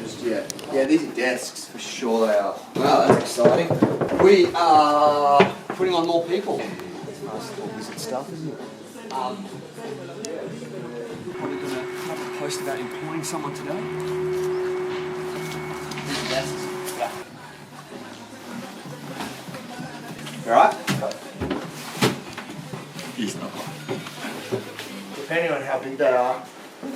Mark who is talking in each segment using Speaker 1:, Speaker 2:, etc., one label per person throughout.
Speaker 1: Just yet. Yeah, these are desks for sure they are. Wow, that's exciting. We are putting on more people. It's nice little wizard stuff, isn't it? Probably going to have a post about employing someone today. These are desks. Yeah. You alright? He's not.
Speaker 2: Depending on how big they are,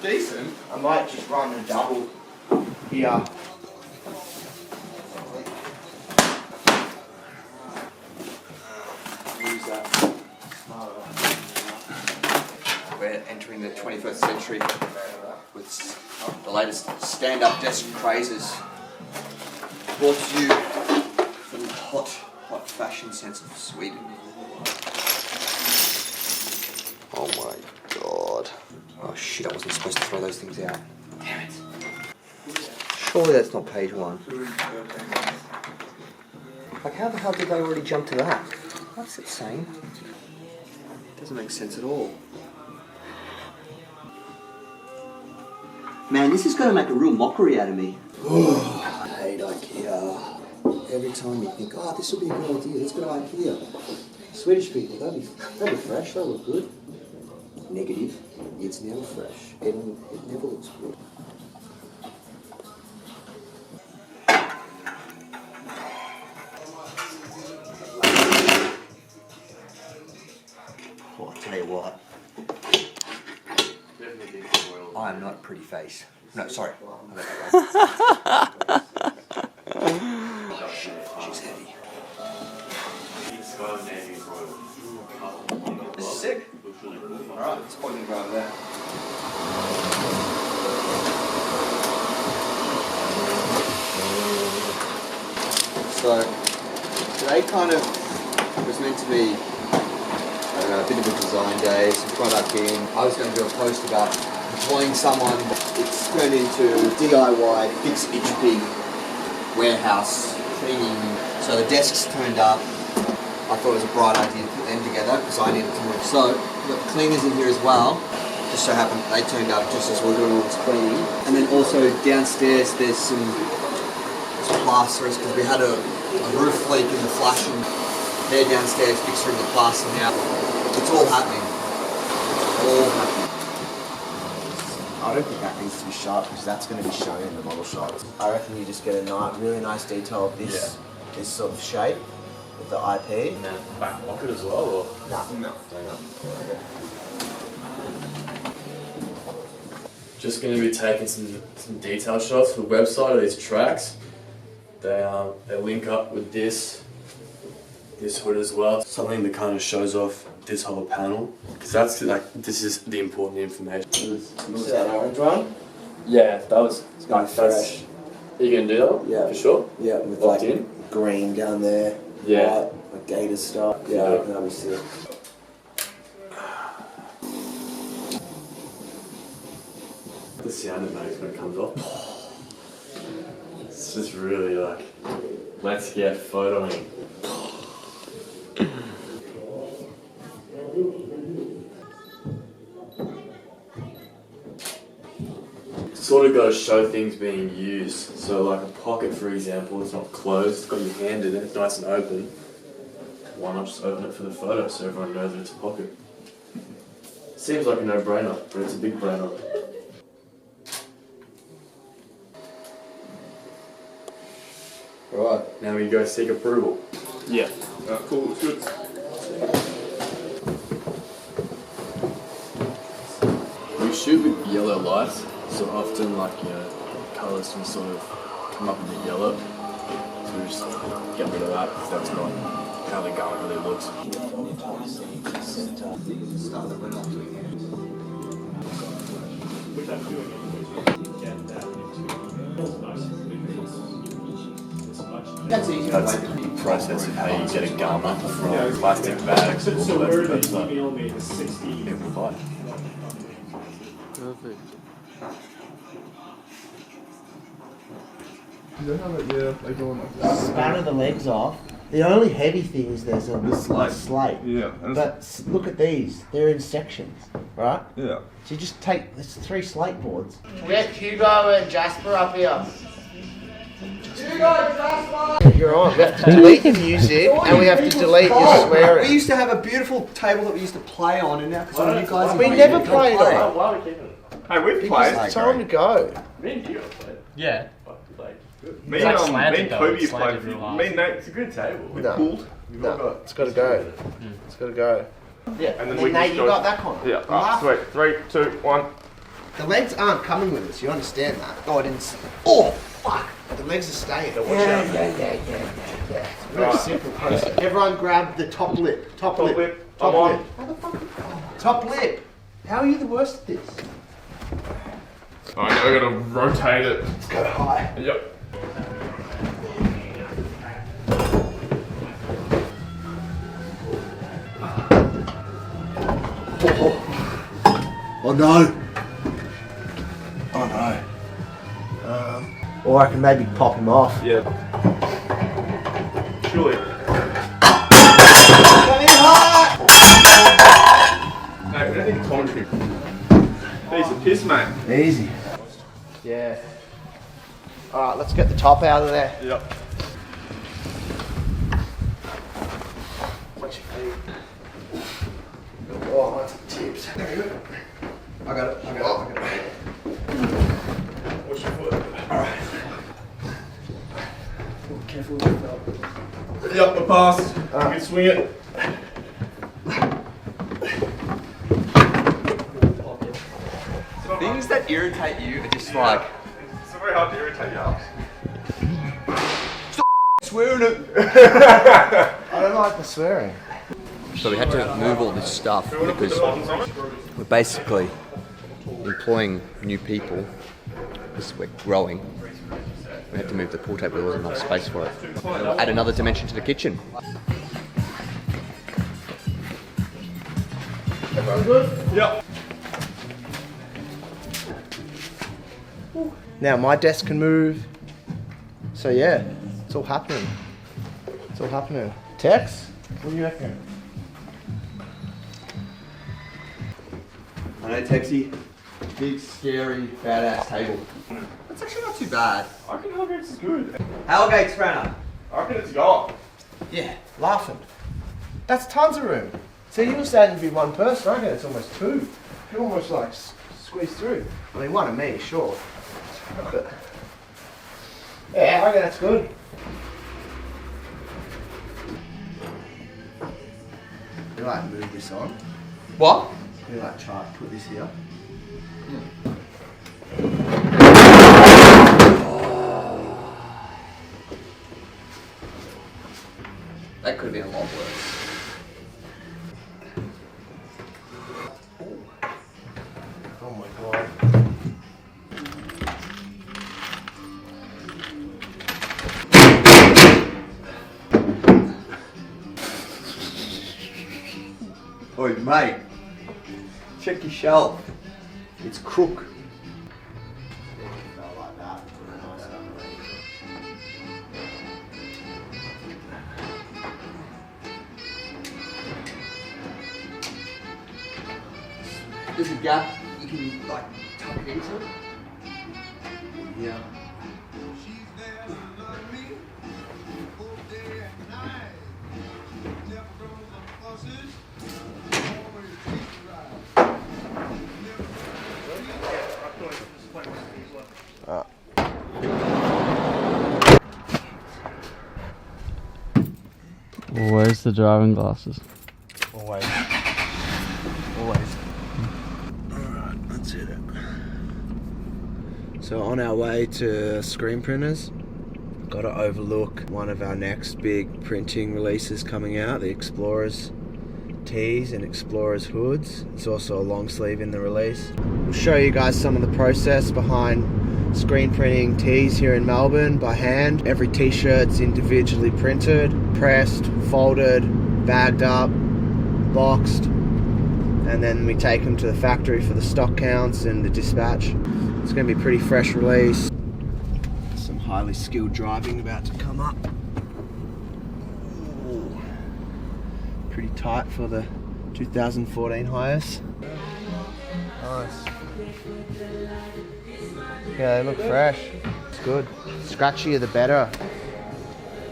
Speaker 1: Decent.
Speaker 2: I might just run a double here.
Speaker 1: Use that. We're entering the 21st century with the latest stand-up desk crazes. Brought to you from the hot fashion sense of Sweden. Oh my god. Oh shit, I wasn't supposed to throw those things out. Damn it. Surely that's not page 1. Like how the hell did they already jump to that? What's it saying? Doesn't make sense at all. Man, this is going to make a real mockery out of me. I hate IKEA. Every time you think, oh, this would be a good idea, let's go to IKEA. Swedish people, they'll be fresh, they'll look good. Negative, it's never fresh. It never looks good. Oh, I'll tell you what. I am not a pretty face. No, sorry. I got that wrong. Shit, she's heavy. This is sick. Alright, it's pointing to go over there. So, today kind of was meant to be, I don't know, a bit of a design day, some product in. I was going to do a post about employing someone. It's turned into DIY, fix ICHPIG warehouse cleaning. So the desks turned up. I thought it was a bright idea to put them together because I needed to move. So we've got cleaners in here as well. Just so happened they turned up just as we're doing all this cleaning. And then also downstairs there's some plasterers because we had a roof leak in the flush and they're downstairs fixing the plaster now. It's all happening. It's all happening.
Speaker 2: I don't think that needs to be shot because that's going to be shown in the model shots. I reckon you just get a really nice detail of this sort of shape with the IP.
Speaker 3: And then back pocket as well, or?
Speaker 2: No.
Speaker 3: Just going to be taking some detail shots for the website of these tracks. They link up with this hood as well. Something that kind of shows off this whole panel, because that's like this is the important information.
Speaker 2: Was that orange one?
Speaker 3: Yeah, that was
Speaker 2: nice fresh.
Speaker 3: Are you gonna do that?
Speaker 2: Yeah,
Speaker 3: for sure.
Speaker 2: Yeah, with
Speaker 3: Locked
Speaker 2: like
Speaker 3: in?
Speaker 2: green down there.
Speaker 3: Yeah,
Speaker 2: white, like gator stuff. Yeah, I reckon that'll be sick.
Speaker 3: The sound it makes when it comes off. It's just really like, let's get photoing. Sort of got to show things being used. So like a pocket, for example, it's not closed, it's got your hand in it, it's nice and open. Why not just open it for the photo so everyone knows that it's a pocket? Seems like a no-brainer, but it's a big brainer. Right, now we go seek approval.
Speaker 4: Yeah. Cool, it's good. We shoot with yellow lights, so often colours can sort of come up a bit yellow. So we just get rid of that because that's not how the garment really looks.
Speaker 1: Stuff that we're not doing here. That's easy.
Speaker 4: That's the process of how you get a garment from plastic bags all the way to the website. Yeah, we'll buy.
Speaker 3: Perfect.
Speaker 4: You don't have it, yeah, like going like that.
Speaker 2: Spanner the legs off, The only heavy thing is there's a slate.
Speaker 5: Yeah.
Speaker 2: But look at these. They're in sections, right?
Speaker 5: Yeah.
Speaker 2: So you just take, there's 3 slate boards.
Speaker 6: We have Hugo and Jasper up here.
Speaker 2: You're on. We have to delete the music and we have to delete your swearing.
Speaker 1: We used to have a beautiful table that we used to play on, and now because you guys
Speaker 2: We never played on.
Speaker 3: Why are we keeping it?
Speaker 5: Hey, we've played.
Speaker 2: It's time to go.
Speaker 3: Me and you played.
Speaker 7: Yeah.
Speaker 5: Me
Speaker 7: It's like
Speaker 5: and
Speaker 7: slanted though,
Speaker 5: Kobe
Speaker 7: it's
Speaker 5: played.
Speaker 7: slanted real hard.
Speaker 5: Me and Nate,
Speaker 3: It's a good table.
Speaker 5: we
Speaker 2: No.
Speaker 5: pulled.
Speaker 2: No, it's got to go. It's got to go. Yeah,
Speaker 5: And then we
Speaker 2: Nate,
Speaker 5: just
Speaker 2: you
Speaker 5: go-
Speaker 2: got that one.
Speaker 5: Yeah. Alright, sweet. 3, 2, 1.
Speaker 2: The legs aren't coming with us. You understand that? Oh, I didn't. Oh, fuck! The legs are staying. Yeah. It's a very simple process. Everyone grab the top lip. Top lip.
Speaker 5: I'm on.
Speaker 2: Top lip. How are you the worst at this?
Speaker 5: I gotta rotate it.
Speaker 2: Let's go high.
Speaker 5: Yep.
Speaker 2: Oh no. Oh no. Or I can maybe pop him off.
Speaker 5: Yeah. Surely. Hey, we don't need commentary. Piece of piss, mate.
Speaker 2: Easy. Yeah. Alright, let's get the top out of there.
Speaker 5: Yep.
Speaker 2: Watch your feet. Oh, that's the tips. There you go. I got it.
Speaker 5: Watch your foot.
Speaker 2: Alright. Careful with your belt.
Speaker 5: Yep, I passed. You can swing it.
Speaker 1: Things that irritate you are just like
Speaker 5: It's very hard to irritate you.
Speaker 1: swearing it.
Speaker 2: I don't like the swearing.
Speaker 1: So we had to move all this stuff
Speaker 5: We want to put
Speaker 1: because
Speaker 5: the buttons on it.
Speaker 1: we're basically employing new people because we're growing. We had to move the pool table, there wasn't enough space for it. We'll add another dimension to the kitchen.
Speaker 2: Everyone good?
Speaker 5: Yep.
Speaker 2: Now my desk can move. So yeah, it's all happening. It's all happening. Tex, what do you reckon?
Speaker 1: I know, Texie. Big, scary, badass table. That's actually not too bad.
Speaker 5: I reckon Hellgates is good.
Speaker 1: Hellgate's Brenner.
Speaker 5: I reckon it's gone.
Speaker 2: Yeah, laughing. That's tons of room. So you were saying to be one person, I reckon it's almost 2. You can almost like squeeze through. I mean, one of me, sure. But yeah, I reckon that's good. You like move this on?
Speaker 1: What?
Speaker 2: You like try to put this here?
Speaker 1: That could have been a lot worse.
Speaker 2: Oh my god.
Speaker 1: Oi, mate. Check your shelf. It's crook. There's a gap you can like tuck it into. Yeah.
Speaker 7: Where's the driving glasses?
Speaker 2: Always. Always. Alright, that's it. So on our way to screen printers, got to overlook one of our next big printing releases coming out, the Explorers tees and Explorers hoods. It's also a long sleeve in the release. We'll show you guys some of the process behind screen printing tees here in Melbourne by hand. Every t-shirt's individually printed, pressed, folded, bagged up, boxed, and then we take them to the factory for the stock counts and the dispatch. It's going to be a pretty fresh release. Some highly skilled driving about to come up. Pretty tight for the 2014 hires. Nice. Yeah, they look fresh. It's good. Scratchier the better.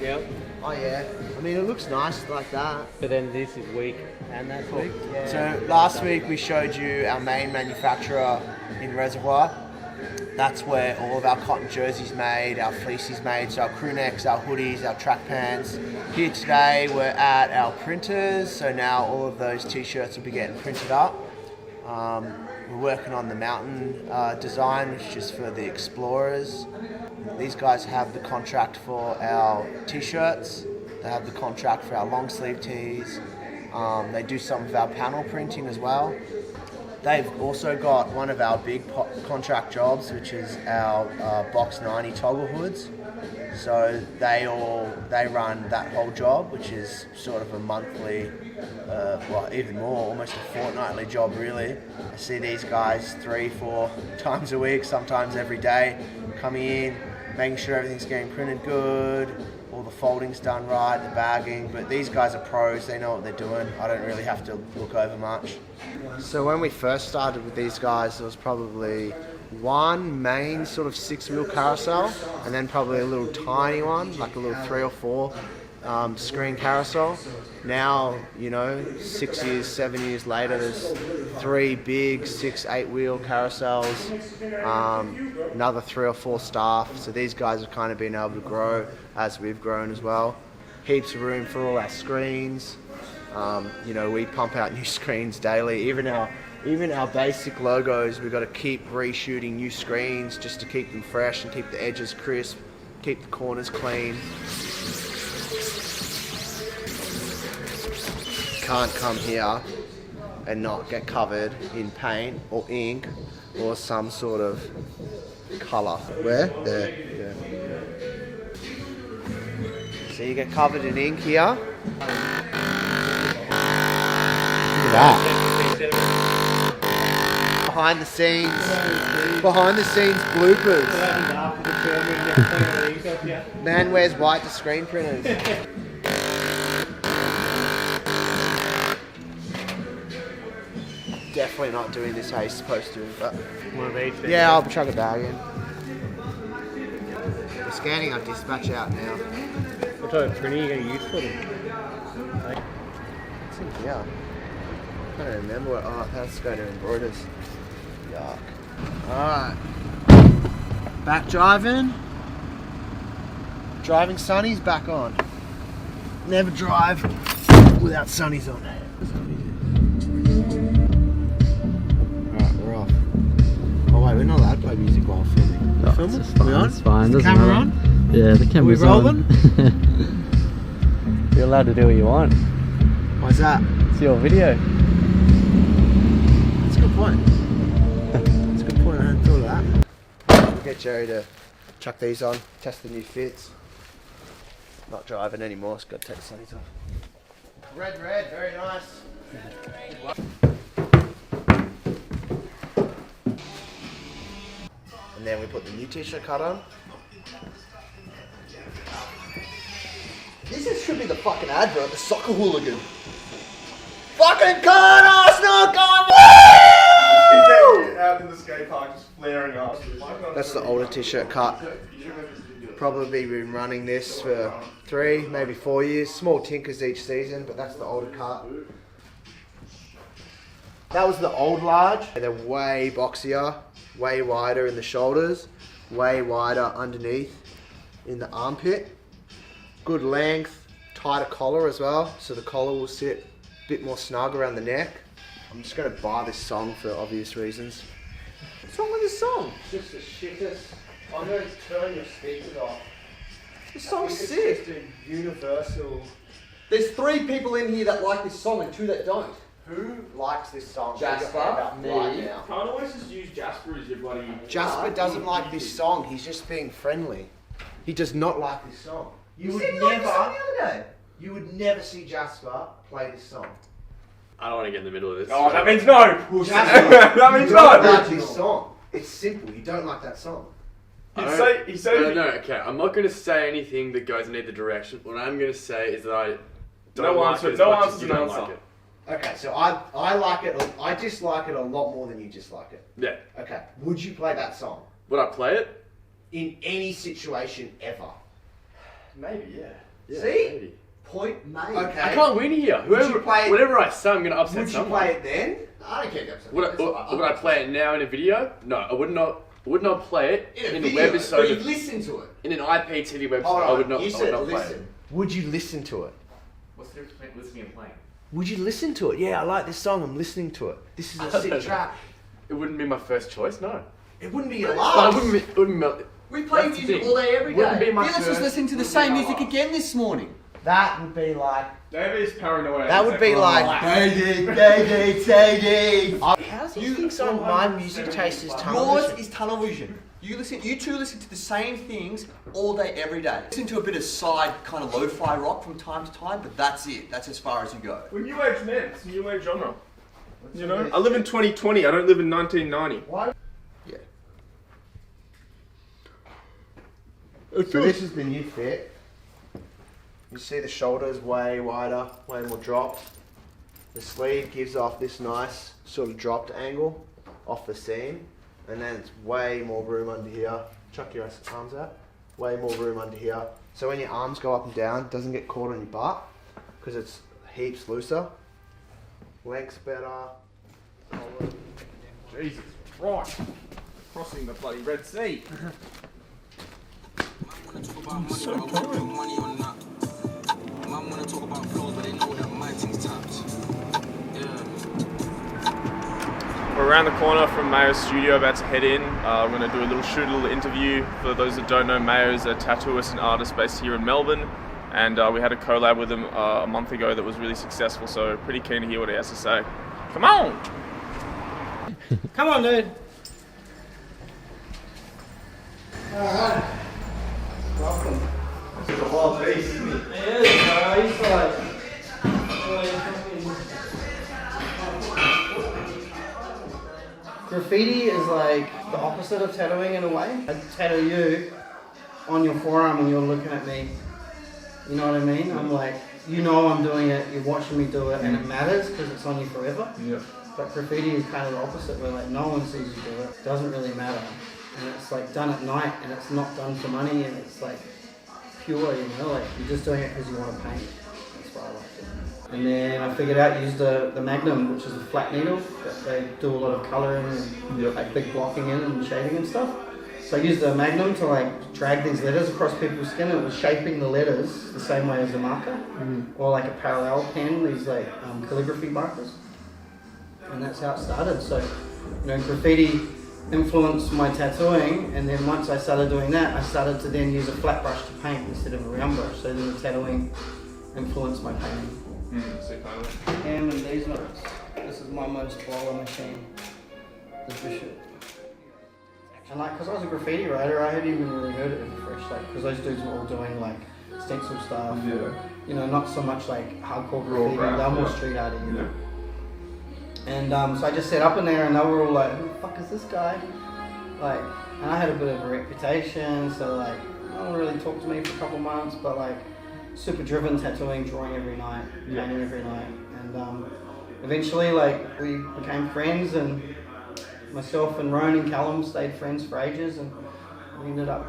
Speaker 8: Yep.
Speaker 2: Oh yeah. I mean, it looks nice like that.
Speaker 8: But then this is weak and that's weak. Yeah.
Speaker 2: So last week we showed you our main manufacturer in Reservoir. That's where all of our cotton jerseys made, our fleecies made, so our crew necks, our hoodies, our track pants. Here today we're at our printers, so now all of those t-shirts will be getting printed up. We're working on the mountain design, which is for the explorers. These guys have the contract for our t-shirts. They have the contract for our long sleeve tees. They do some of our panel printing as well. They've also got one of our big contract jobs, which is our Box 90 toggle hoods. So they run that whole job, which is sort of a monthly, well, even more, almost a fortnightly job really. I see these guys 3-4 times a week, sometimes every day, coming in, making sure everything's getting printed good, all the folding's done right, the bagging, but these guys are pros, they know what they're doing. I don't really have to look over much. So when we first started with these guys, there was probably one main sort of 6-wheel carousel, and then probably a little tiny one, like a little 3 or 4 screen carousel. Now, you know, 6 years, 7 years later, there's 3 big 6-8 wheel carousels, another 3 or 4 staff. So these guys have kind of been able to grow as we've grown as well. Heaps of room for all our screens. You know, we pump out new screens daily. Even our basic logos, we've got to keep reshooting new screens just to keep them fresh and keep the edges crisp, keep the corners clean. Can't come here and not get covered in paint or ink or some sort of colour. Where? There. Yeah. So you get covered in ink here. Look at that. Behind the scenes bloopers. Man wears white to screen printers. Definitely not doing this how you're supposed to, but
Speaker 8: One of each.
Speaker 2: yeah, I'll chuck a bag in. We're scanning our dispatch out now.
Speaker 8: What type of printing are you going to use for them?
Speaker 2: What's in here? I don't remember what. Oh, that's going to embroiders. Yuck. Alright. Back driving. Driving sunnies back on. Never drive without sunnies on. Alright, we're off. Oh wait, we're not allowed to play music while filming.
Speaker 7: Oh,
Speaker 2: Filming?
Speaker 7: it's fine,
Speaker 2: We on?
Speaker 7: it's fine.
Speaker 2: Is the
Speaker 7: Doesn't
Speaker 2: camera
Speaker 7: matter.
Speaker 2: on?
Speaker 7: Yeah, the camera's
Speaker 2: Are we rolling?
Speaker 7: on. You're allowed to do what you want.
Speaker 2: Why's that?
Speaker 7: It's your video.
Speaker 2: That's a good point. That's a good point, I hadn't thought of that. We'll get Jerry to chuck these on, test the new fits. Not driving anymore, so got to take the sunnies off. Red, very nice. And then we put the new t-shirt cut on. This should be the fucking advert, the soccer hooligan. Fucking con Arsenal, con!
Speaker 5: Out in the skate park, just flaring up.
Speaker 2: That's the older t-shirt cut. Probably been running this for 3, maybe 4 years. Small tinkers each season, but that's the older cut. That was the old large. They're way boxier, way wider in the shoulders, way wider underneath in the armpit. Good length, tighter collar as well, so the collar will sit a bit more snug around the neck. I'm just going to buy this song for obvious reasons. What's wrong with this song? Just the shittest. I'm going to turn your speakers off. This song's sick. It's just a universal. There's 3 people in here that like this song and 2 that don't. Who likes this song?
Speaker 1: Jasper, me.
Speaker 2: Right now.
Speaker 5: Can't always just use Jasper as your bloody...
Speaker 2: Jasper doesn't like this song. He's just being friendly. He does not like this song. You would never. Like the song the other day. You would never see Jasper play this song.
Speaker 3: I don't want to get in the middle of this.
Speaker 5: Oh, that means no!
Speaker 2: Jasper,
Speaker 5: That means
Speaker 2: you don't
Speaker 5: no!
Speaker 2: like this song. It's simple. You don't like that song.
Speaker 3: No, okay, I'm not going to say anything that goes in either direction. What I'm going to say is that
Speaker 5: No answer. No answer. No answer.
Speaker 2: Okay, so I like it. I dislike it a lot more than you dislike it.
Speaker 5: Yeah.
Speaker 2: Okay, would you play that song
Speaker 5: Would I play it?
Speaker 2: in any situation ever?
Speaker 3: Maybe, yeah.
Speaker 2: See?
Speaker 3: Maybe.
Speaker 2: Point made. Okay.
Speaker 3: I can't win here.
Speaker 2: Would you play it?
Speaker 3: Whatever I say, I'm going to upset
Speaker 2: Would you
Speaker 3: someone.
Speaker 2: play it then? I don't care if you upset.
Speaker 3: Would I play it now in a video? No, I would not. Would not play it
Speaker 2: In a
Speaker 3: a
Speaker 2: video,
Speaker 3: webisode.
Speaker 2: but you'd listen to it.
Speaker 3: In an IPTV website,
Speaker 2: Hold on,
Speaker 3: I would not.
Speaker 2: you
Speaker 3: I
Speaker 2: said
Speaker 3: would not
Speaker 2: listen.
Speaker 3: play it.
Speaker 2: Would you listen to it?
Speaker 9: What's the difference between listening and playing?
Speaker 2: Would you listen to it? Yeah, I like this song. I'm listening to it. This is a sick track.
Speaker 3: It wouldn't be my first choice. No.
Speaker 2: It wouldn't be your
Speaker 3: But
Speaker 2: last.
Speaker 3: it wouldn't be.
Speaker 1: We play
Speaker 3: That's the
Speaker 1: music
Speaker 3: thing.
Speaker 1: all day, every
Speaker 3: Wouldn't
Speaker 1: day.
Speaker 3: be my
Speaker 1: Felix was
Speaker 3: first-
Speaker 1: listening to the
Speaker 3: wouldn't
Speaker 1: same
Speaker 3: be my
Speaker 1: music
Speaker 3: last.
Speaker 1: again this morning.
Speaker 2: That would be like.
Speaker 5: David's paranoid.
Speaker 2: That would be like. How do you think some of my music taste is tunnel
Speaker 1: Yours
Speaker 2: vision?
Speaker 1: is tunnel vision. You two listen to the same things all day, every day. Listen to a bit of side kind of lo-fi rock from time to time, but that's it. That's as far as you go.
Speaker 5: We're new age men. It's a new age genre. You know, I live in 2020. I don't live in 1990.
Speaker 1: Yeah.
Speaker 2: So this is the new fit. You see the shoulders way wider, way more dropped. The sleeve gives off this nice sort of dropped angle off the seam, and then it's way more room under here. Chuck your arms out. Way more room under here. So when your arms go up and down, it doesn't get caught on your butt because it's heaps looser. Length's better.
Speaker 5: Jesus Christ. Crossing the bloody Red Sea. We're around the corner from Mayo's studio, about to head in. We're going to do a little shoot, a little interview. For those that don't know, Mayo's a tattooist and artist based here in Melbourne, and we had a collab with him a month ago that was really successful, so pretty keen to hear what he has to say. Come on!
Speaker 8: Come on, dude.
Speaker 2: Alright. Welcome.
Speaker 5: This is a wild beast, isn't he?
Speaker 8: It is, bro. He's like... Graffiti is like the opposite of tattooing in a way. I tattoo you on your forearm and you're looking at me. You know what I mean? I'm like, you know I'm doing it, you're watching me do it, and it matters because it's on you forever.
Speaker 5: Yeah.
Speaker 8: But graffiti is kind of the opposite, where like no one sees you do it. It doesn't really matter. And it's like done at night and it's not done for money and it's like pure, you know, like you're just doing it because you want to paint. That's why I like it. And then I figured out use the Magnum, which is a flat needle that they do a lot of colouring and like big blocking in and shading and stuff. So I used the Magnum to like drag these letters across people's skin, and it was shaping the letters the same way as a marker, or like a parallel pen, these like calligraphy markers. And that's how it started. So, you know, graffiti influenced my tattooing, and then once I started doing that, I started to then use a flat brush to paint instead of a round brush. So then the tattooing influenced my painting. And these notes. This is my most baller machine. The Bishop. And like, because I was a graffiti writer, I hadn't even really heard of it first, like, because those dudes were all doing like stencil stuff.
Speaker 5: Yeah.
Speaker 8: You know, not so much like hardcore graffiti, they're more street arty, you know. And so I just set up in there and they were all like, who the fuck is this guy? Like, and I had a bit of a reputation, so like, no one really talked to me for a couple months, but like, super driven, tattooing, drawing every night, painting every night. And eventually like, we became friends, and myself and Roan and Callum stayed friends for ages, and we ended up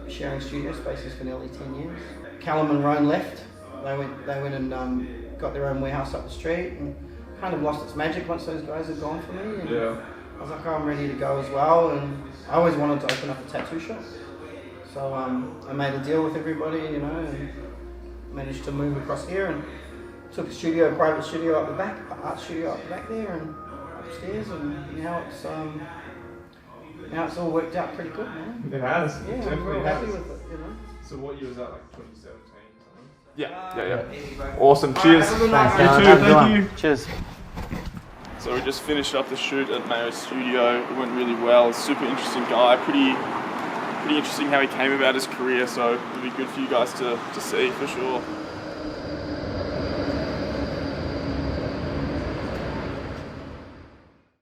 Speaker 8: sharing studio spaces for nearly 10 years. Callum and Roan left. They went and got their own warehouse up the street, and kind of lost its magic once those guys had gone for me. And I was like, oh, I'm ready to go as well, and I always wanted to open up a tattoo shop. So I made a deal with everybody, you know, and managed to move across here and took a private studio up the back, art studio up the back there and upstairs, and now it's all worked out pretty good, man.
Speaker 5: It has.
Speaker 8: Yeah, I'm real happy with it, you know.
Speaker 5: So what year was that, like 2017 something?
Speaker 3: Yeah.
Speaker 5: Awesome. Cheers.
Speaker 8: Have a good night,
Speaker 5: You
Speaker 8: man.
Speaker 5: too. Thank you.
Speaker 7: Cheers.
Speaker 3: So we just finished up the shoot at Mayo's studio. It went really well. Super interesting guy. Pretty interesting how he came about his career. So it'll be good for you guys to see for sure.